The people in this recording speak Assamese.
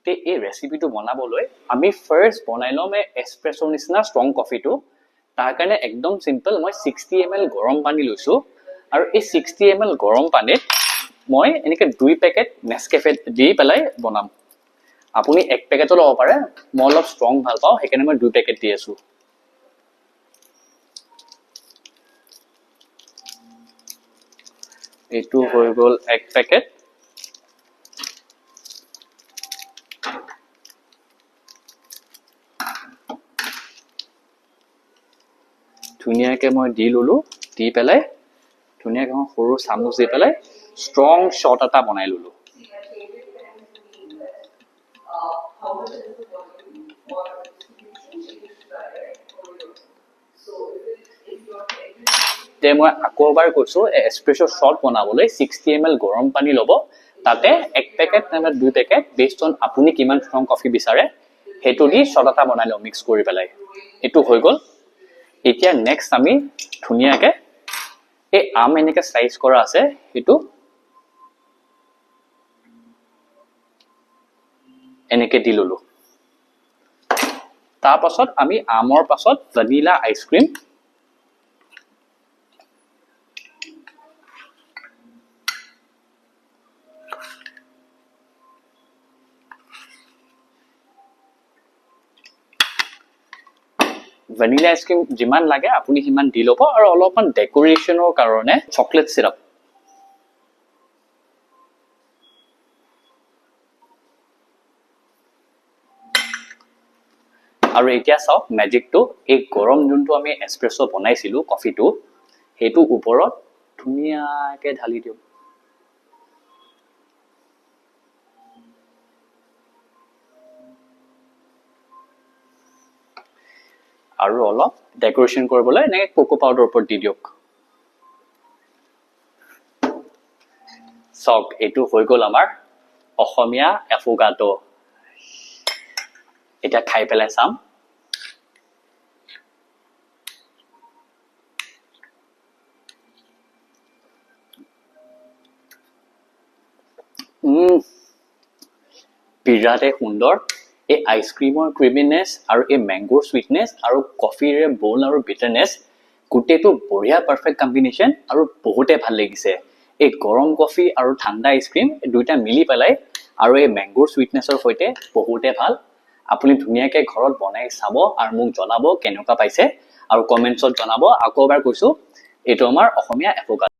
তে এই ৰেচিপিটো বনাবলৈ আমি ফাৰ্ষ্ট বনাই লম এস্প্ৰেছো নিচিনা ষ্ট্ৰং কফিটো তাৰ কাৰণে একদম সিম্পল মই 60 ml গৰম পানী লৈছো আৰু এই 60 ml গৰম পানীত মই এনেকে 2 পেকেট নেসকেফে দি পেলাই বনাম আপুনি 1 পেকেটো লব পাৰে মই অলপ ষ্ট্ৰং ভাল পাওঁ সেইকাৰণে মই 2 পেকেট দি আছো এইটো হৈ গল 1 পেকেট ধুনিয়াকে মই দি ললো দি পেলাই ধুনিয়াকে সৰু চামুচ দি পেলাই ষ্ট্ৰং শট এটা বনাই ললো তে মই আকৌবাৰ কৈছো এস্প্ৰেছো শট বনাবলৈ 60 ml গৰম পানী লব তাতে 1 পেকেট নাইবা 2 পেকেট বেসড অন আপুনি কিমান ষ্ট্ৰং কফি বিচাৰে হেতু দি শট এটা বনাই লও মিক্স কৰি পেলাই এটো হৈ গল এতিয়া নেক্সট আমি ধুনিয়াকে এই আম এনেকে স্লাইস কৰা আছে হেতু এনেকে দি ললো তাৰ পাছত আমি আমৰ পাছত ভ্যানিলা আইসক্ৰিম ভ্যানিলা আইসক্ৰিম যিমান লাগে আপুনি হিমান দি লব আৰু অলপমান ডেকোৰেশনৰ কাৰণে চকলেট সিৰাপ আৰু এতিয়া চাওক ম্যাজিকটো এই গৰম যোনটো আমি এস্প্ৰেছো বনাইছিলো কফিটো হেতু ওপৰত ধুনিয়াকে ঢালি দিও আৰু অলপ ডেকোৰেশন কৰিবলৈ নে কোকো পাউডাৰ ওপৰত দি দিওক সক এটো হৈ গল আমাৰ অসমীয়া এফোগাটো এটা খাই পেলাই চাম বিৰাটে সুন্দৰ এই আইসক্ৰিমৰ ক্ৰিমিনেস আৰু এই ম্যাঙ্গোৰ সুইটনেস আৰু কফিৰে বোল আৰু বিটাৰনেস গুটেটো বঢ়িয়া পাৰফেক্ট কম্বিনেশন আৰু বহুতে ভাল লাগিছে এই গৰম কফি আৰু ঠাণ্ডা আইসক্ৰিম দুইটা মিলি পেলাই আৰু এই ম্যাঙ্গোৰ সুইটনেসৰ সৈতে বহুতে ভাল আপুনি ধুনিয়াকে ঘৰত বনাই চাব আৰু মোক জনাব কেনেকুৱা পাইছে আৰু কমেন্টছত জনাব আকৌবাৰ কৈছো এটো আমাৰ অসমীয়া এফোগাটো